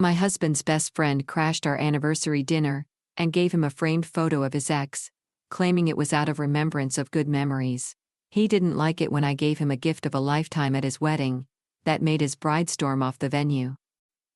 My husband's best friend crashed our anniversary dinner and gave him a framed photo of his ex, claiming it was out of remembrance of good memories. He didn't like it when I gave him a gift of a lifetime at his wedding that made his bride storm off the venue.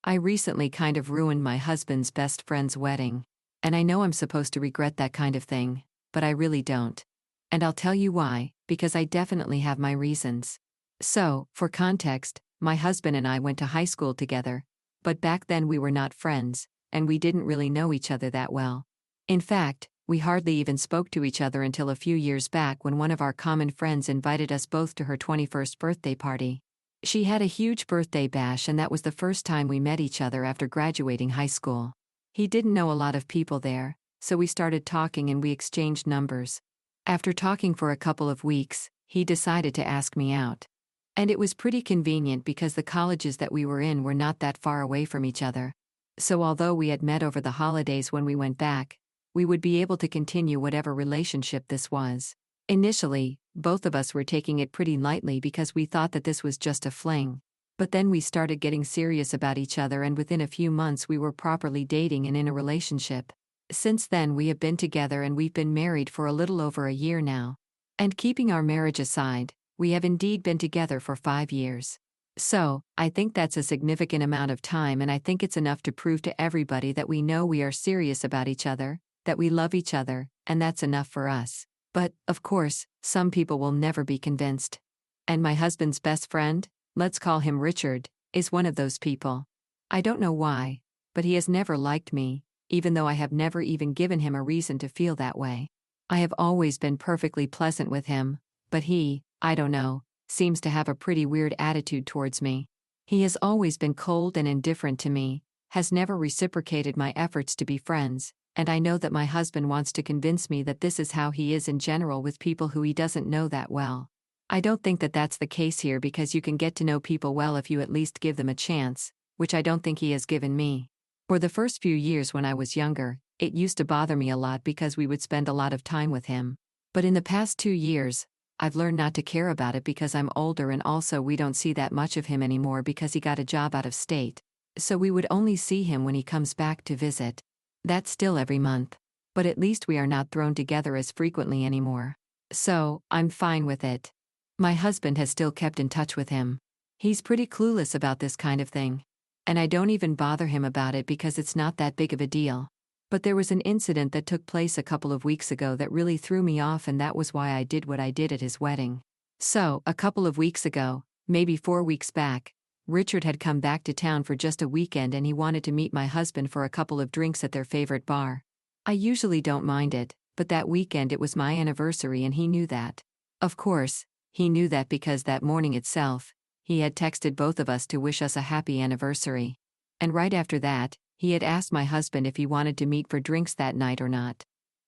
I recently kind of ruined my husband's best friend's wedding. And I know I'm supposed to regret that kind of thing, but I really don't. And I'll tell you why, because I definitely have my reasons. So, for context, my husband and I went to high school together, but back then we were not friends, and we didn't really know each other that well. In fact, we hardly even spoke to each other until a few years back when one of our common friends invited us both to her 21st birthday party. She had a huge birthday bash, and that was the first time we met each other after graduating high school. He didn't know a lot of people there, so we started talking and we exchanged numbers. After talking for a couple of weeks, he decided to ask me out. And it was pretty convenient because the colleges that we were in were not that far away from each other. So although we had met over the holidays when we went back, we would be able to continue whatever relationship this was. Initially, both of us were taking it pretty lightly because we thought that this was just a fling. But then we started getting serious about each other, and within a few months we were properly dating and in a relationship. Since then we have been together and we've been married for a little over a year now. And keeping our marriage aside, we have indeed been together for 5 years. So, I think that's a significant amount of time, and I think it's enough to prove to everybody that we know we are serious about each other, that we love each other, and that's enough for us. But, of course, some people will never be convinced. And my husband's best friend, let's call him Richard, is one of those people. I don't know why, but he has never liked me, even though I have never even given him a reason to feel that way. I have always been perfectly pleasant with him, but he, I don't know, seems to have a pretty weird attitude towards me. He has always been cold and indifferent to me, has never reciprocated my efforts to be friends, and I know that my husband wants to convince me that this is how he is in general with people who he doesn't know that well. I don't think that that's the case here, because you can get to know people well if you at least give them a chance, which I don't think he has given me. For the first few years when I was younger, it used to bother me a lot because we would spend a lot of time with him. But in the past 2 years, I've learned not to care about it because I'm older, and also we don't see that much of him anymore because he got a job out of state. So we would only see him when he comes back to visit. That's still every month. But at least we are not thrown together as frequently anymore. So, I'm fine with it. My husband has still kept in touch with him. He's pretty clueless about this kind of thing. And I don't even bother him about it because it's not that big of a deal. But there was an incident that took place a couple of weeks ago that really threw me off, and that was why I did what I did at his wedding. So, a couple of weeks ago, maybe 4 weeks back, Richard had come back to town for just a weekend and he wanted to meet my husband for a couple of drinks at their favorite bar. I usually don't mind it, but that weekend it was my anniversary and he knew that. Of course, he knew that because that morning itself, he had texted both of us to wish us a happy anniversary. And right after that, he had asked my husband if he wanted to meet for drinks that night or not.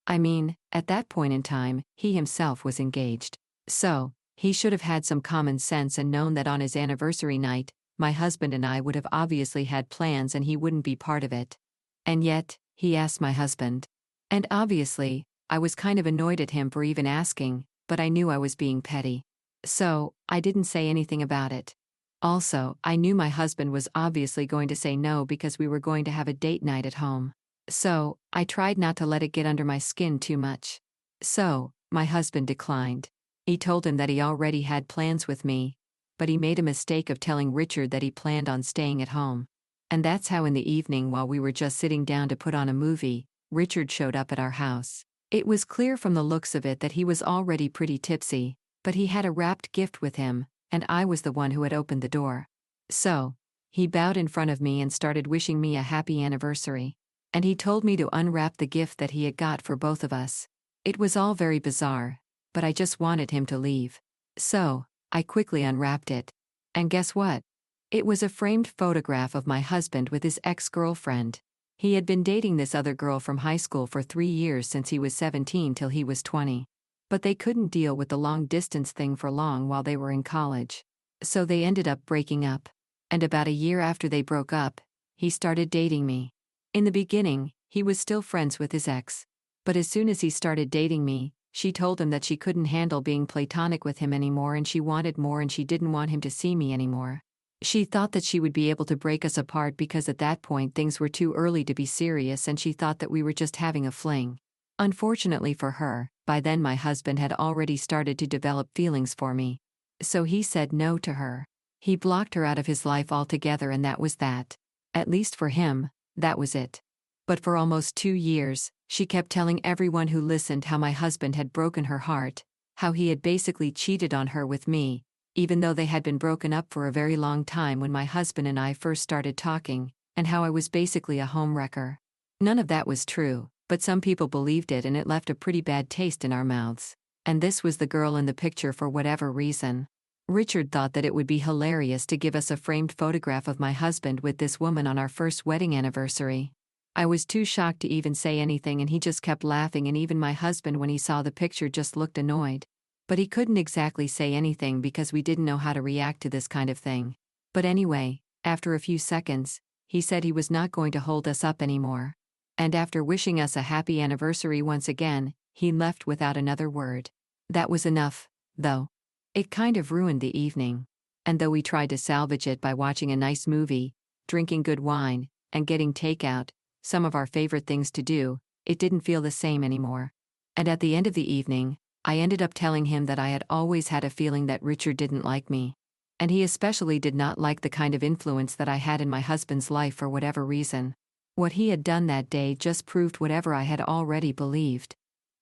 I mean, at that point in time, he himself was engaged. So, he should have had some common sense and known that on his anniversary night, my husband and I would have obviously had plans and he wouldn't be part of it. And yet, he asked my husband. And obviously, I was kind of annoyed at him for even asking, but I knew I was being petty. So, I didn't say anything about it. Also, I knew my husband was obviously going to say no because we were going to have a date night at home. So, I tried not to let it get under my skin too much. So, my husband declined. He told him that he already had plans with me, but he made a mistake of telling Richard that he planned on staying at home. And that's how in the evening, while we were just sitting down to put on a movie, Richard showed up at our house. It was clear from the looks of it that he was already pretty tipsy, but he had a wrapped gift with him, and I was the one who had opened the door. So, he bowed in front of me and started wishing me a happy anniversary. And he told me to unwrap the gift that he had got for both of us. It was all very bizarre, but I just wanted him to leave. So, I quickly unwrapped it. And guess what? It was a framed photograph of my husband with his ex-girlfriend. He had been dating this other girl from high school for 3 years, since he was 17 till he was 20. But they couldn't deal with the long-distance thing for long while they were in college. So they ended up breaking up. And about a year after they broke up, he started dating me. In the beginning, he was still friends with his ex. But as soon as he started dating me, she told him that she couldn't handle being platonic with him anymore and she wanted more and she didn't want him to see me anymore. She thought that she would be able to break us apart because at that point things were too early to be serious and she thought that we were just having a fling. Unfortunately for her, by then my husband had already started to develop feelings for me. So he said no to her. He blocked her out of his life altogether and that was that. At least for him, that was it. But for almost 2 years, she kept telling everyone who listened how my husband had broken her heart, how he had basically cheated on her with me, even though they had been broken up for a very long time when my husband and I first started talking, and how I was basically a homewrecker. None of that was true, but some people believed it and it left a pretty bad taste in our mouths. And this was the girl in the picture for whatever reason. Richard thought that it would be hilarious to give us a framed photograph of my husband with this woman on our first wedding anniversary. I was too shocked to even say anything and he just kept laughing, and even my husband when he saw the picture just looked annoyed. But he couldn't exactly say anything because we didn't know how to react to this kind of thing. But anyway, after a few seconds, he said he was not going to hold us up anymore. And after wishing us a happy anniversary once again, he left without another word. That was enough, though. It kind of ruined the evening. And though we tried to salvage it by watching a nice movie, drinking good wine, and getting takeout, some of our favorite things to do, it didn't feel the same anymore. And at the end of the evening, I ended up telling him that I had always had a feeling that Richard didn't like me. And he especially did not like the kind of influence that I had in my husband's life for whatever reason. What he had done that day just proved whatever I had already believed.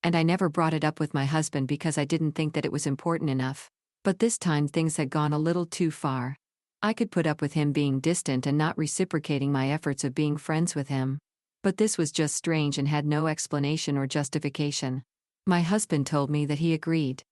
And I never brought it up with my husband because I didn't think that it was important enough. But this time things had gone a little too far. I could put up with him being distant and not reciprocating my efforts of being friends with him. But this was just strange and had no explanation or justification. My husband told me that he agreed.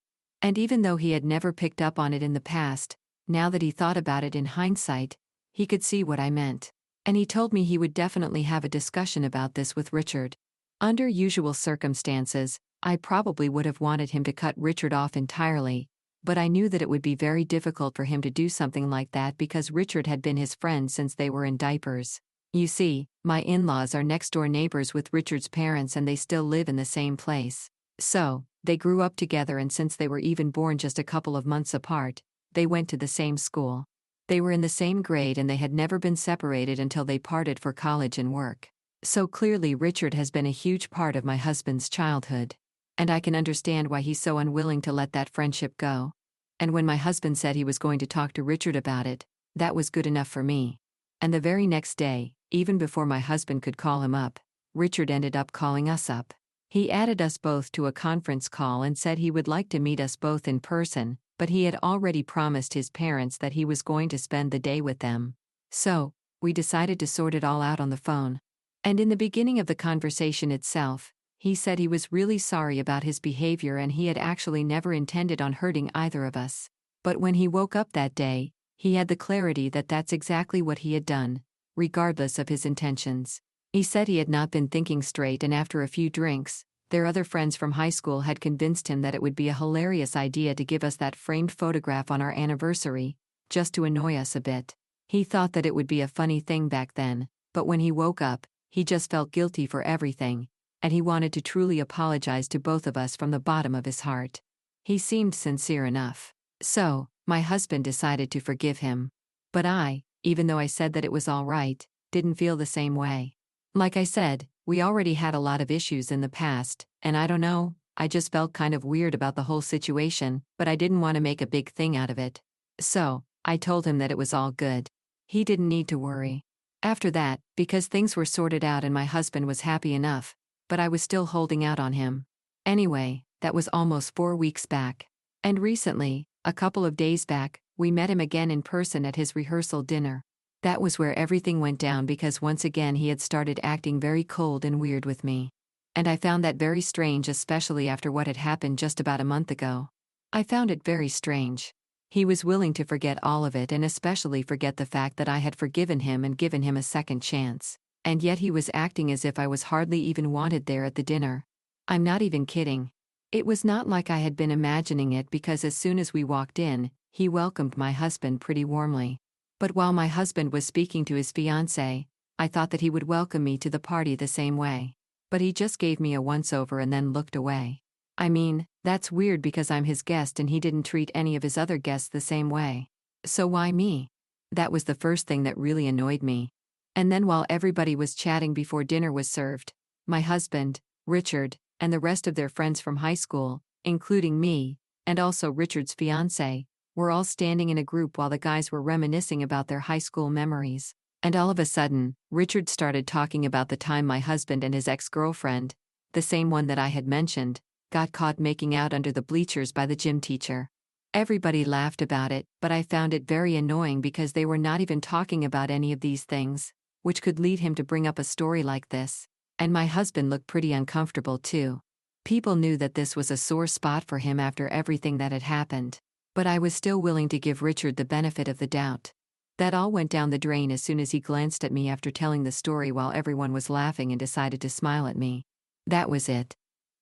And even though he had never picked up on it in the past, now that he thought about it in hindsight, he could see what I meant. And he told me he would definitely have a discussion about this with Richard. Under usual circumstances, I probably would have wanted him to cut Richard off entirely, but I knew that it would be very difficult for him to do something like that because Richard had been his friend since they were in diapers. You see, my in-laws are next-door neighbors with Richard's parents and they still live in the same place. So, they grew up together, and since they were even born just a couple of months apart, they went to the same school. They were in the same grade and they had never been separated until they parted for college and work. So clearly Richard has been a huge part of my husband's childhood. And I can understand why he's so unwilling to let that friendship go. And when my husband said he was going to talk to Richard about it, that was good enough for me. And the very next day, even before my husband could call him up, Richard ended up calling us up. He added us both to a conference call and said he would like to meet us both in person, but he had already promised his parents that he was going to spend the day with them. So, we decided to sort it all out on the phone. And in the beginning of the conversation itself, he said he was really sorry about his behavior and he had actually never intended on hurting either of us. But when he woke up that day, he had the clarity that that's exactly what he had done, regardless of his intentions. He said he had not been thinking straight, and after a few drinks, their other friends from high school had convinced him that it would be a hilarious idea to give us that framed photograph on our anniversary, just to annoy us a bit. He thought that it would be a funny thing back then, but when he woke up, he just felt guilty for everything, and he wanted to truly apologize to both of us from the bottom of his heart. He seemed sincere enough. So, my husband decided to forgive him. But I, even though I said that it was all right, didn't feel the same way. Like I said, we already had a lot of issues in the past, and I don't know, I just felt kind of weird about the whole situation, but I didn't want to make a big thing out of it. So, I told him that it was all good. He didn't need to worry. After that, because things were sorted out and my husband was happy enough, but I was still holding out on him. Anyway, that was almost 4 weeks back. And recently, a couple of days back, we met him again in person at his rehearsal dinner. That was where everything went down because once again he had started acting very cold and weird with me. And I found that very strange, especially after what had happened just about a month ago. I found it very strange. He was willing to forget all of it and especially forget the fact that I had forgiven him and given him a second chance. And yet he was acting as if I was hardly even wanted there at the dinner. I'm not even kidding. It was not like I had been imagining it because as soon as we walked in, he welcomed my husband pretty warmly. But while my husband was speaking to his fiancée, I thought that he would welcome me to the party the same way. But he just gave me a once-over and then looked away. I mean, that's weird because I'm his guest and he didn't treat any of his other guests the same way. So why me? That was the first thing that really annoyed me. And then while everybody was chatting before dinner was served, my husband, Richard, and the rest of their friends from high school, including me, and also Richard's fiancée, were all standing in a group while the guys were reminiscing about their high school memories. And all of a sudden, Richard started talking about the time my husband and his ex-girlfriend, the same one that I had mentioned, got caught making out under the bleachers by the gym teacher. Everybody laughed about it, but I found it very annoying because they were not even talking about any of these things, which could lead him to bring up a story like this. And my husband looked pretty uncomfortable too. People knew that this was a sore spot for him after everything that had happened. But I was still willing to give Richard the benefit of the doubt. That all went down the drain as soon as he glanced at me after telling the story while everyone was laughing and decided to smile at me. That was it.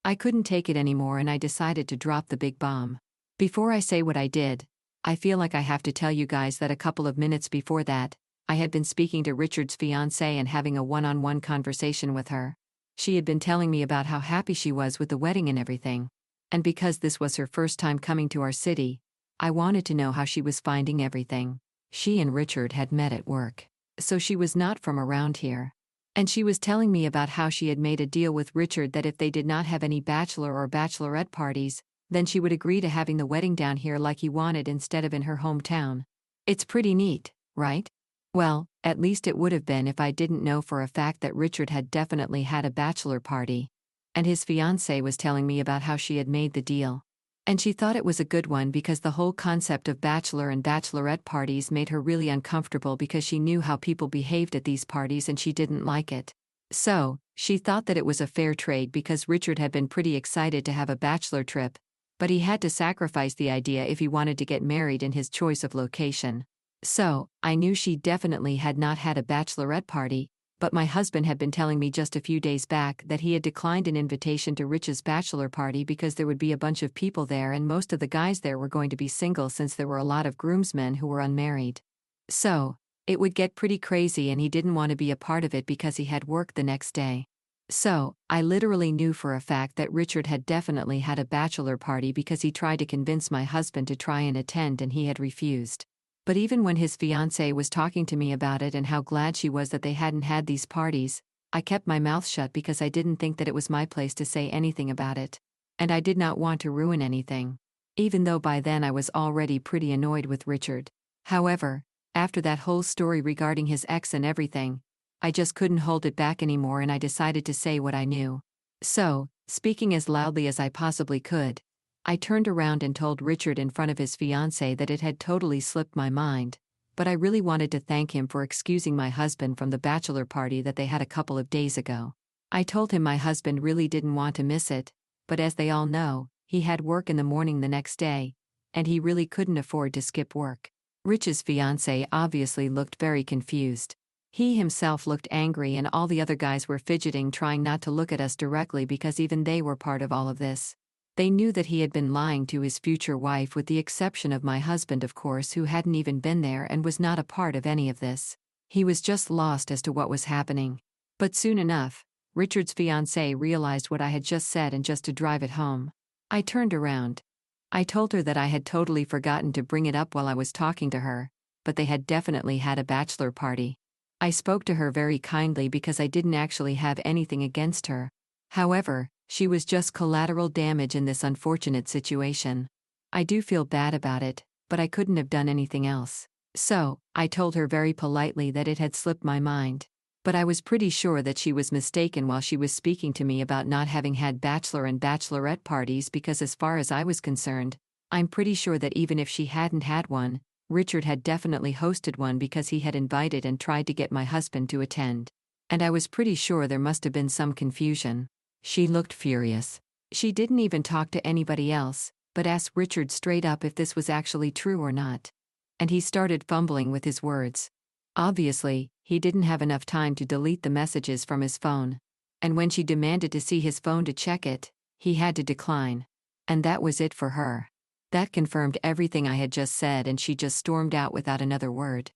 I couldn't take it anymore and I decided to drop the big bomb. Before I say what I did, I feel like I have to tell you guys that a couple of minutes before that, I had been speaking to Richard's fiancée and having a one-on-one conversation with her. She had been telling me about how happy she was with the wedding and everything. And because this was her first time coming to our city, I wanted to know how she was finding everything. She and Richard had met at work, so she was not from around here. And she was telling me about how she had made a deal with Richard that if they did not have any bachelor or bachelorette parties, then she would agree to having the wedding down here like he wanted instead of in her hometown. It's pretty neat, right? Well, at least it would have been if I didn't know for a fact that Richard had definitely had a bachelor party. And his fiancée was telling me about how she had made the deal. And she thought it was a good one because the whole concept of bachelor and bachelorette parties made her really uncomfortable because she knew how people behaved at these parties and she didn't like it. So, she thought that it was a fair trade because Richard had been pretty excited to have a bachelor trip, but he had to sacrifice the idea if he wanted to get married in his choice of location. So, I knew she definitely had not had a bachelorette party, but my husband had been telling me just a few days back that he had declined an invitation to Rich's bachelor party because there would be a bunch of people there and most of the guys there were going to be single since there were a lot of groomsmen who were unmarried. So, it would get pretty crazy and he didn't want to be a part of it because he had work the next day. So, I literally knew for a fact that Richard had definitely had a bachelor party because he tried to convince my husband to try and attend and he had refused. But even when his fiancée was talking to me about it and how glad she was that they hadn't had these parties, I kept my mouth shut because I didn't think that it was my place to say anything about it. And I did not want to ruin anything. Even though by then I was already pretty annoyed with Richard. However, after that whole story regarding his ex and everything, I just couldn't hold it back anymore and I decided to say what I knew. So, speaking as loudly as I possibly could, I turned around and told Richard in front of his fiancée that it had totally slipped my mind, but I really wanted to thank him for excusing my husband from the bachelor party that they had a couple of days ago. I told him my husband really didn't want to miss it, but as they all know, he had work in the morning the next day, and he really couldn't afford to skip work. Rich's fiancée obviously looked very confused. He himself looked angry and all the other guys were fidgeting trying not to look at us directly because even they were part of all of this. They knew that he had been lying to his future wife with the exception of my husband of course who hadn't even been there and was not a part of any of this. He was just lost as to what was happening. But soon enough, Richard's fiancée realized what I had just said and just to drive it home, I turned around. I told her that I had totally forgotten to bring it up while I was talking to her, but they had definitely had a bachelor party. I spoke to her very kindly because I didn't actually have anything against her. However, she was just collateral damage in this unfortunate situation. I do feel bad about it, but I couldn't have done anything else. So, I told her very politely that it had slipped my mind. But I was pretty sure that she was mistaken while she was speaking to me about not having had bachelor and bachelorette parties because as far as I was concerned, I'm pretty sure that even if she hadn't had one, Richard had definitely hosted one because he had invited and tried to get my husband to attend. And I was pretty sure there must have been some confusion. She looked furious. She didn't even talk to anybody else, but asked Richard straight up if this was actually true or not. And he started fumbling with his words. Obviously, he didn't have enough time to delete the messages from his phone. And when she demanded to see his phone to check it, he had to decline. And that was it for her. That confirmed everything I had just said and she just stormed out without another word.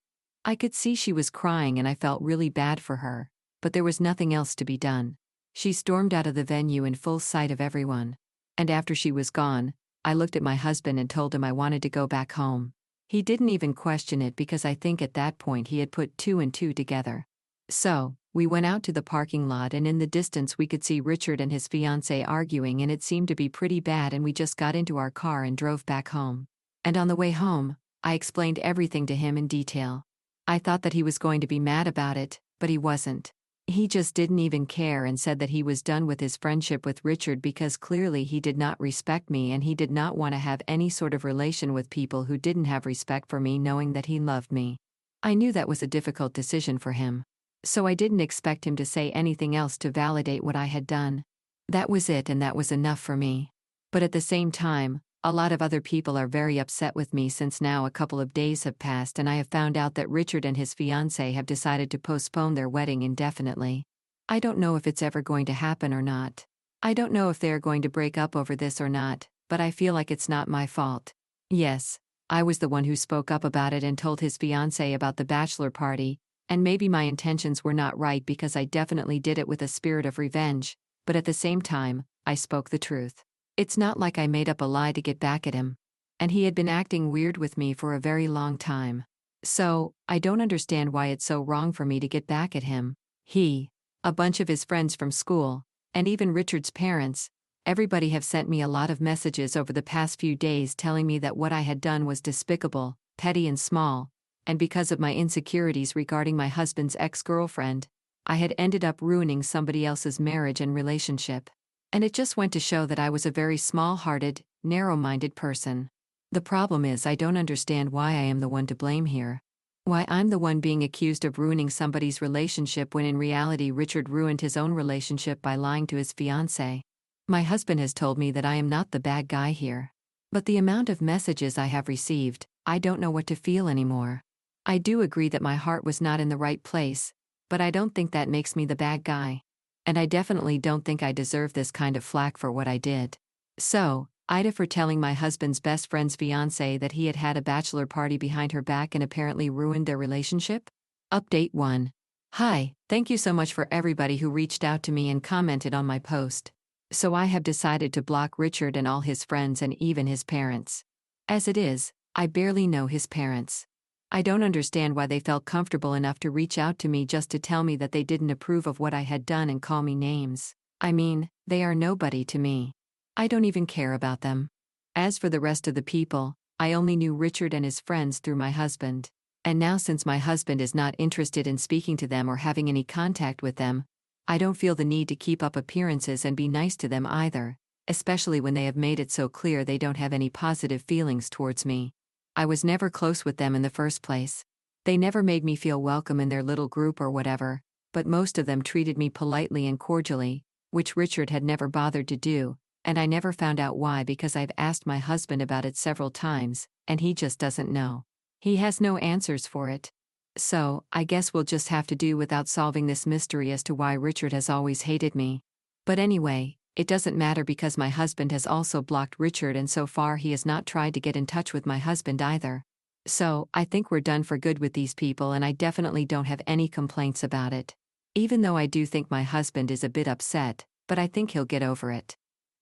I could see she was crying and I felt really bad for her, but there was nothing else to be done. She stormed out of the venue in full sight of everyone. And after she was gone, I looked at my husband and told him I wanted to go back home. He didn't even question it because I think at that point he had put two and two together. So, we went out to the parking lot and in the distance we could see Richard and his fiancée arguing and it seemed to be pretty bad and we just got into our car and drove back home. And on the way home, I explained everything to him in detail. I thought that he was going to be mad about it, but he wasn't. He just didn't even care and said that he was done with his friendship with Richard because clearly he did not respect me and he did not want to have any sort of relation with people who didn't have respect for me knowing that he loved me. I knew that was a difficult decision for him. So I didn't expect him to say anything else to validate what I had done. That was it and that was enough for me. But at the same time, a lot of other people are very upset with me since now a couple of days have passed and I have found out that Richard and his fiancée have decided to postpone their wedding indefinitely. I don't know if it's ever going to happen or not. I don't know if they are going to break up over this or not, but I feel like it's not my fault. Yes, I was the one who spoke up about it and told his fiancée about the bachelor party, and maybe my intentions were not right because I definitely did it with a spirit of revenge, but at the same time, I spoke the truth. It's not like I made up a lie to get back at him. And he had been acting weird with me for a very long time. So, I don't understand why it's so wrong for me to get back at him. He, a bunch of his friends from school, and even Richard's parents, everybody have sent me a lot of messages over the past few days telling me that what I had done was despicable, petty and small, and because of my insecurities regarding my husband's ex-girlfriend, I had ended up ruining somebody else's marriage and relationship. And it just went to show that I was a very small-hearted, narrow-minded person. The problem is I don't understand why I am the one to blame here. Why I'm the one being accused of ruining somebody's relationship when in reality Richard ruined his own relationship by lying to his fiancée. My husband has told me that I am not the bad guy here. But the amount of messages I have received, I don't know what to feel anymore. I do agree that my heart was not in the right place, but I don't think that makes me the bad guy. And I definitely don't think I deserve this kind of flack for what I did. So, Ida for telling my husband's best friend's fiancée that he had had a bachelor party behind her back and apparently ruined their relationship? Update 1. Hi, thank you so much for everybody who reached out to me and commented on my post. So I have decided to block Richard and all his friends and even his parents. As it is, I barely know his parents. I don't understand why they felt comfortable enough to reach out to me just to tell me that they didn't approve of what I had done and call me names. I mean, they are nobody to me. I don't even care about them. As for the rest of the people, I only knew Richard and his friends through my husband. And now since my husband is not interested in speaking to them or having any contact with them, I don't feel the need to keep up appearances and be nice to them either, especially when they have made it so clear they don't have any positive feelings towards me. I was never close with them in the first place. They never made me feel welcome in their little group or whatever, but most of them treated me politely and cordially, which Richard had never bothered to do, and I never found out why because I've asked my husband about it several times, and he just doesn't know. He has no answers for it. So, I guess we'll just have to do without solving this mystery as to why Richard has always hated me. But anyway, it doesn't matter because my husband has also blocked Richard and so far he has not tried to get in touch with my husband either. So, I think we're done for good with these people and I definitely don't have any complaints about it. Even though I do think my husband is a bit upset, but I think he'll get over it.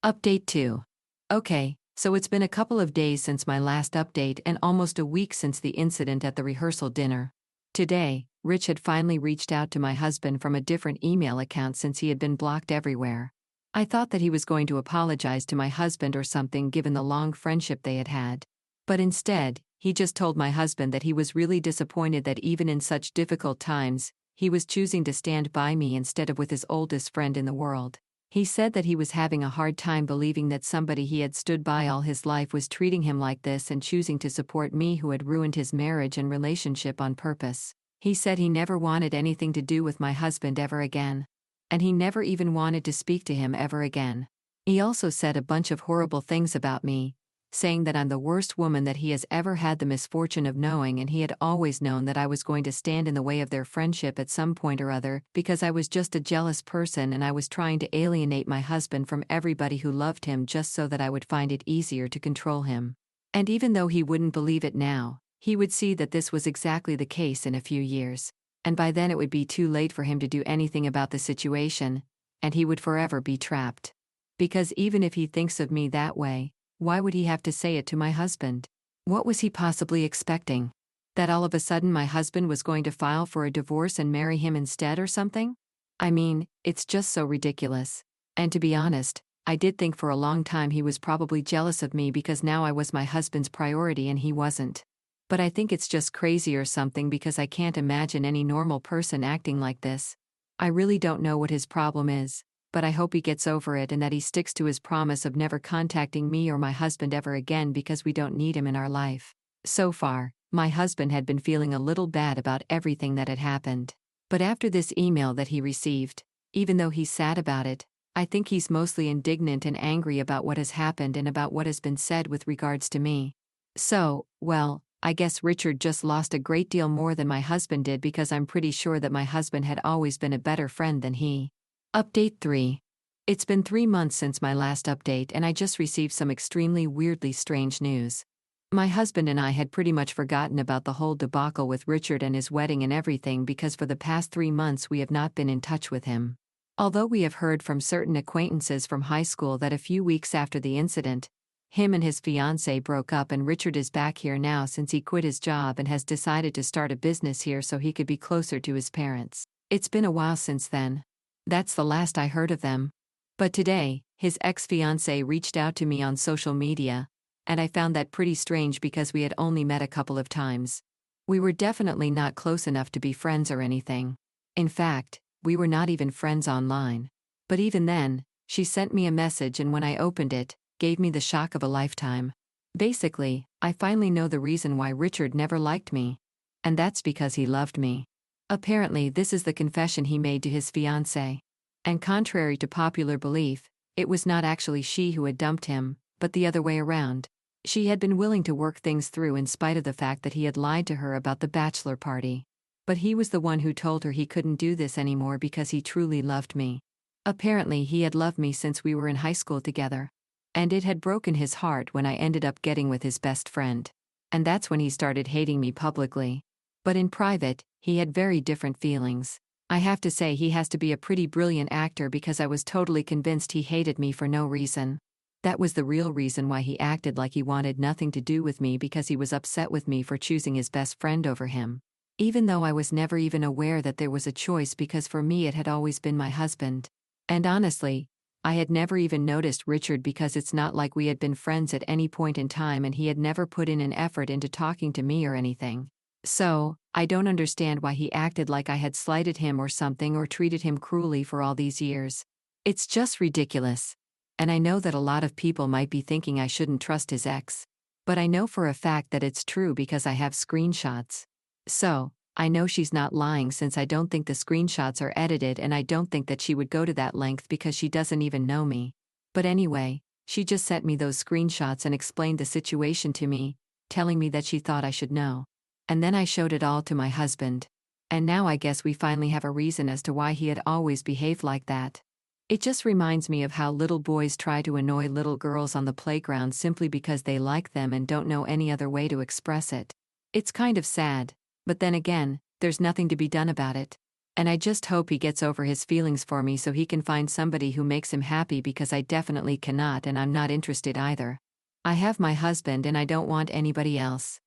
Update 2. Okay, so it's been a couple of days since my last update and almost a week since the incident at the rehearsal dinner. Today, Rich had finally reached out to my husband from a different email account since he had been blocked everywhere. I thought that he was going to apologize to my husband or something given the long friendship they had had. But instead, he just told my husband that he was really disappointed that even in such difficult times, he was choosing to stand by me instead of with his oldest friend in the world. He said that he was having a hard time believing that somebody he had stood by all his life was treating him like this and choosing to support me who had ruined his marriage and relationship on purpose. He said he never wanted anything to do with my husband ever again. And he never even wanted to speak to him ever again. He also said a bunch of horrible things about me, saying that I'm the worst woman that he has ever had the misfortune of knowing and he had always known that I was going to stand in the way of their friendship at some point or other because I was just a jealous person and I was trying to alienate my husband from everybody who loved him just so that I would find it easier to control him. And even though he wouldn't believe it now, he would see that this was exactly the case in a few years. And by then it would be too late for him to do anything about the situation, and he would forever be trapped. Because even if he thinks of me that way, why would he have to say it to my husband? What was he possibly expecting? That all of a sudden my husband was going to file for a divorce and marry him instead or something? I mean, it's just so ridiculous. And to be honest, I did think for a long time he was probably jealous of me because now I was my husband's priority and he wasn't. But I think it's just crazy or something because I can't imagine any normal person acting like this. I really don't know what his problem is, but I hope he gets over it and that he sticks to his promise of never contacting me or my husband ever again because we don't need him in our life. So far, my husband had been feeling a little bad about everything that had happened. But after this email that he received, even though he's sad about it, I think he's mostly indignant and angry about what has happened and about what has been said with regards to me. So, well, I guess Richard just lost a great deal more than my husband did because I'm pretty sure that my husband had always been a better friend than he. Update 3. It's been 3 months since my last update and I just received some extremely weirdly strange news. My husband and I had pretty much forgotten about the whole debacle with Richard and his wedding and everything because for the past 3 months we have not been in touch with him. Although we have heard from certain acquaintances from high school that a few weeks after the incident, him and his fiancée broke up and Richard is back here now since he quit his job and has decided to start a business here so he could be closer to his parents. It's been a while since then. That's the last I heard of them. But today, his ex-fiancée reached out to me on social media, and I found that pretty strange because we had only met a couple of times. We were definitely not close enough to be friends or anything. In fact, we were not even friends online. But even then, she sent me a message and when I opened it, gave me the shock of a lifetime. Basically, I finally know the reason why Richard never liked me. And that's because he loved me. Apparently, this is the confession he made to his fiancée. And contrary to popular belief, it was not actually she who had dumped him, but the other way around. She had been willing to work things through in spite of the fact that he had lied to her about the bachelor party. But he was the one who told her he couldn't do this anymore because he truly loved me. Apparently, he had loved me since we were in high school together. And it had broken his heart when I ended up getting with his best friend. And that's when he started hating me publicly. But in private, he had very different feelings. I have to say he has to be a pretty brilliant actor because I was totally convinced he hated me for no reason. That was the real reason why he acted like he wanted nothing to do with me because he was upset with me for choosing his best friend over him. Even though I was never even aware that there was a choice because for me it had always been my husband. And honestly, I had never even noticed Richard because it's not like we had been friends at any point in time and he had never put in an effort into talking to me or anything. So, I don't understand why he acted like I had slighted him or something or treated him cruelly for all these years. It's just ridiculous. And I know that a lot of people might be thinking I shouldn't trust his ex. But I know for a fact that it's true because I have screenshots. So, I know she's not lying since I don't think the screenshots are edited and I don't think that she would go to that length because she doesn't even know me. But anyway, she just sent me those screenshots and explained the situation to me, telling me that she thought I should know. And then I showed it all to my husband. And now I guess we finally have a reason as to why he had always behaved like that. It just reminds me of how little boys try to annoy little girls on the playground simply because they like them and don't know any other way to express it. It's kind of sad. But then again, there's nothing to be done about it. And I just hope he gets over his feelings for me so he can find somebody who makes him happy because I definitely cannot and I'm not interested either. I have my husband and I don't want anybody else.